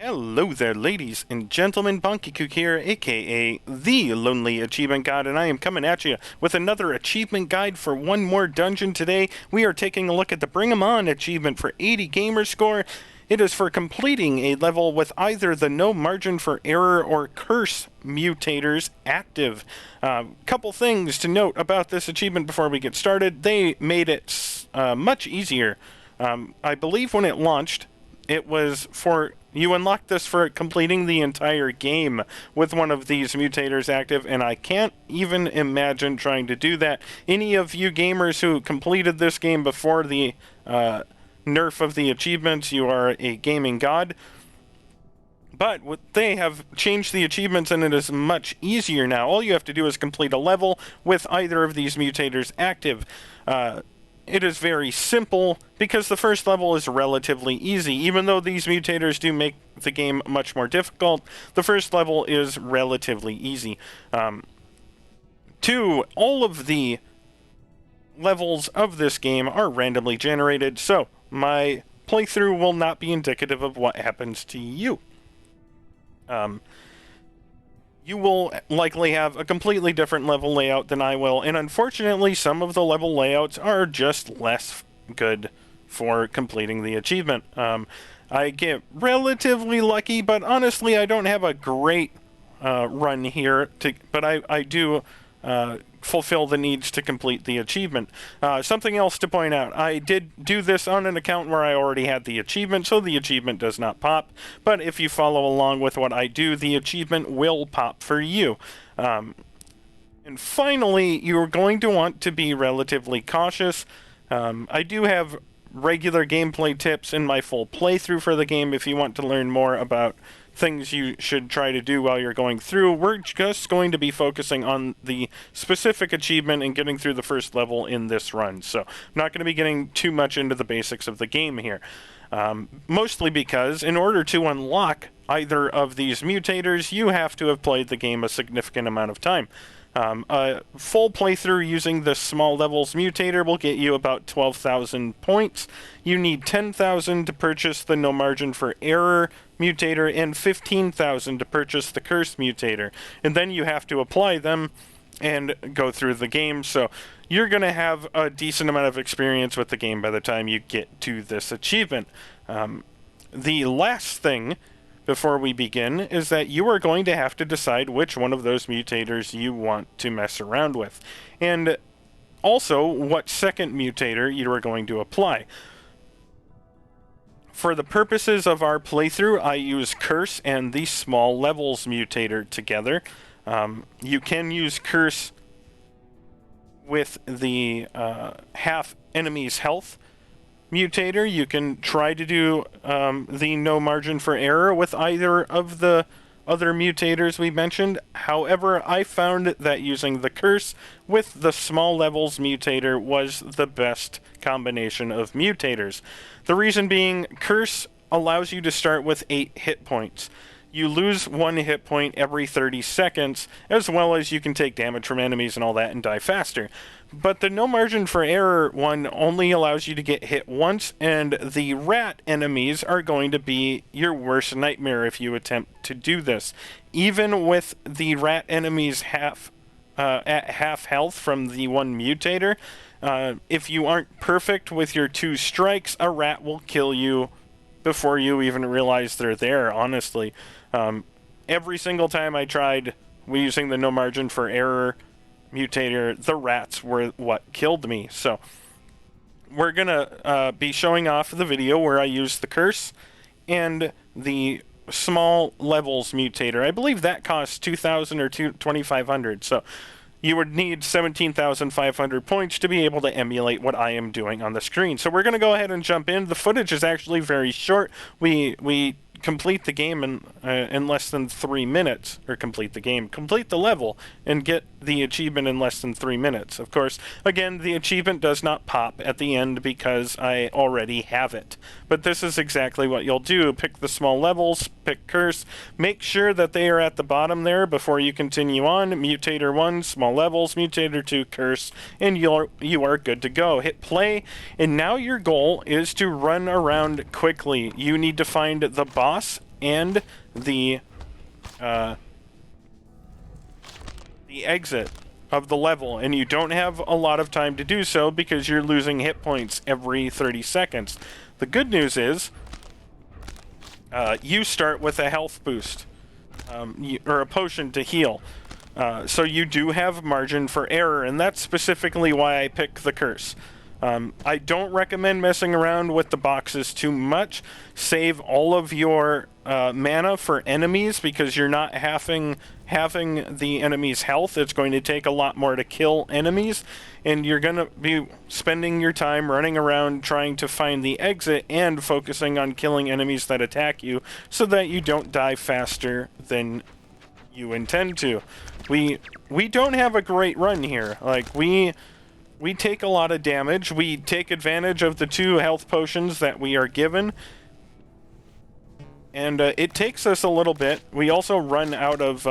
Hello there, ladies and gentlemen. Bonky here, aka the Lonely Achievement God, and I am coming at you with another achievement guide for one more dungeon today. We are taking a look at the Bring 'em On achievement for 80 gamer score. It is for completing a level with either the no margin for error or curse mutators active. Couple things to note about this achievement before we get started. They made it much easier. I believe when it launched, it was for you unlock this for completing the entire game with one of these mutators active, and I can't even imagine trying to do that. Any of you gamers who completed this game before the nerf of the achievements, you are a gaming god. But they have changed the achievements, and it is much easier now. All you have to do is complete a level with either of these mutators active. It is very simple because the first level is relatively easy. Even though these mutators do make the game much more difficult, the first level is relatively easy. All of the levels of this game are randomly generated, so my playthrough will not be indicative of what happens to you. You will likely have a completely different level layout than I will, and unfortunately some of the level layouts are just less good for completing the achievement. I get relatively lucky, but honestly I don't have a great run here, but I do fulfill the needs to complete the achievement. Something else to point out, I did do this on an account where I already had the achievement, so the achievement does not pop, but if you follow along with what I do, the achievement will pop for you. And finally, you're going to want to be relatively cautious. I do have regular gameplay tips in my full playthrough for the game if you want to learn more about things you should try to do while you're going through. We're just going to be focusing on the specific achievement and getting through the first level in this run. So I'm not going to be getting too much into the basics of the game here. Mostly because in order to unlock either of these mutators, you have to have played the game a significant amount of time. A full playthrough using the small levels mutator will get you about 12,000 points. You need 10,000 to purchase the no margin for error mutator and 15,000 to purchase the curse mutator. And then you have to apply them and go through the game. So you're going to have a decent amount of experience with the game by the time you get to this achievement. The last thing before we begin is that you are going to have to decide which one of those mutators you want to mess around with, and also what second mutator you are going to apply. For the purposes of our playthrough, I use Curse and the Small Levels mutator together. You can use Curse with the half enemy's health mutator. You can try to do the no margin for error with either of the other mutators we mentioned. However, I found that using the curse with the small levels mutator was the best combination of mutators. The reason being, curse allows you to start with 8 hit points. You lose 1 hit point every 30 seconds, as well as you can take damage from enemies and all that and die faster. But the no margin for error one only allows you to get hit once, and the rat enemies are going to be your worst nightmare if you attempt to do this. Even with the rat enemies at half health from the one mutator, if you aren't perfect with your 2 strikes, a rat will kill you before you even realize they're there, honestly. Every single time I tried using the no margin for error mutator, the rats were what killed me. So we're gonna be showing off the video where I use the curse and the small levels mutator. I believe that costs 2,000 or 2,500. So you would need 17,500 points to be able to emulate what I am doing on the screen. So we're going to go ahead and jump in. The footage is actually very short. We complete the game in less than 3 minutes, or complete the level and get the achievement in less than 3 minutes. Of course, again, the achievement does not pop at the end because I already have it. But this is exactly what you'll do. Pick the small levels, pick curse, make sure that they are at the bottom there before you continue on. Mutator 1, small levels, mutator 2, curse, and you are good to go. Hit play, and now your goal is to run around quickly. You need to find the boss and the exit of the level, and you don't have a lot of time to do so because you're losing hit points every 30 seconds. The good news is you start with a health boost, or a potion to heal. So you do have margin for error, and that's specifically why I picked the curse. I don't recommend messing around with the boxes too much. Save all of your mana for enemies because you're not having the enemy's health. It's going to take a lot more to kill enemies, and you're going to be spending your time running around trying to find the exit and focusing on killing enemies that attack you so that you don't die faster than you intend to. We don't have a great run here. Like, we take a lot of damage. We take advantage of the 2 health potions that we are given, and it takes us a little bit. We also run out of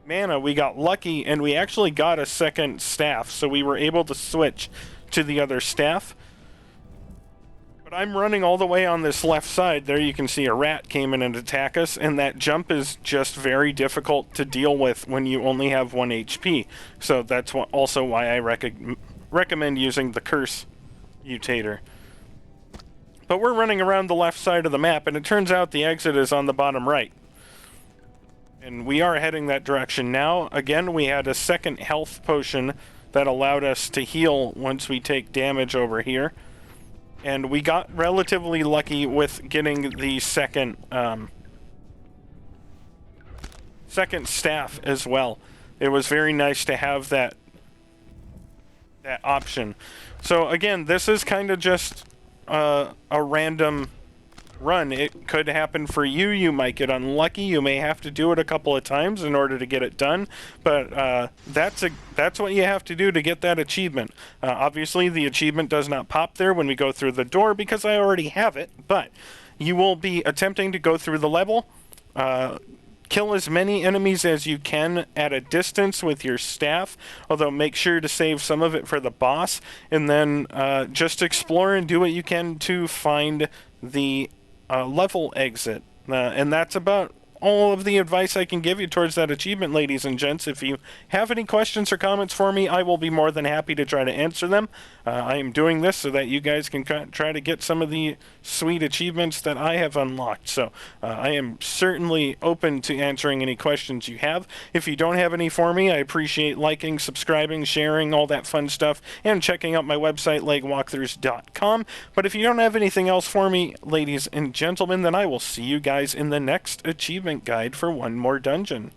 mana. We got lucky, and we actually got a second staff, so we were able to switch to the other staff. But I'm running all the way on this left side. There you can see a rat came in and attack us, and that jump is just very difficult to deal with when you only have 1 HP. So that's also why I recommend using the curse mutator. But we're running around the left side of the map, and it turns out the exit is on the bottom right. And we are heading that direction now. Again, we had a second health potion that allowed us to heal once we take damage over here. And we got relatively lucky with getting the second staff as well. It was very nice to have that option. So again, this is kind of just a random run. It could happen for you. You might get unlucky. You may have to do it a couple of times in order to get it done. But that's what you have to do to get that achievement. Obviously, the achievement does not pop there when we go through the door because I already have it. But you will be attempting to go through the level, kill as many enemies as you can at a distance with your staff, although make sure to save some of it for the boss, and then just explore and do what you can to find the level exit. And that's about all of the advice I can give you towards that achievement, ladies and gents. If you have any questions or comments for me, I will be more than happy to try to answer them. I am doing this so that you guys can try to get some of the sweet achievements that I have unlocked. So I am certainly open to answering any questions you have. If you don't have any for me, I appreciate liking, subscribing, sharing, all that fun stuff, and checking out my website, legwalkthroughs.com. But if you don't have anything else for me, ladies and gentlemen, then I will see you guys in the next achievement guide for one more dungeon.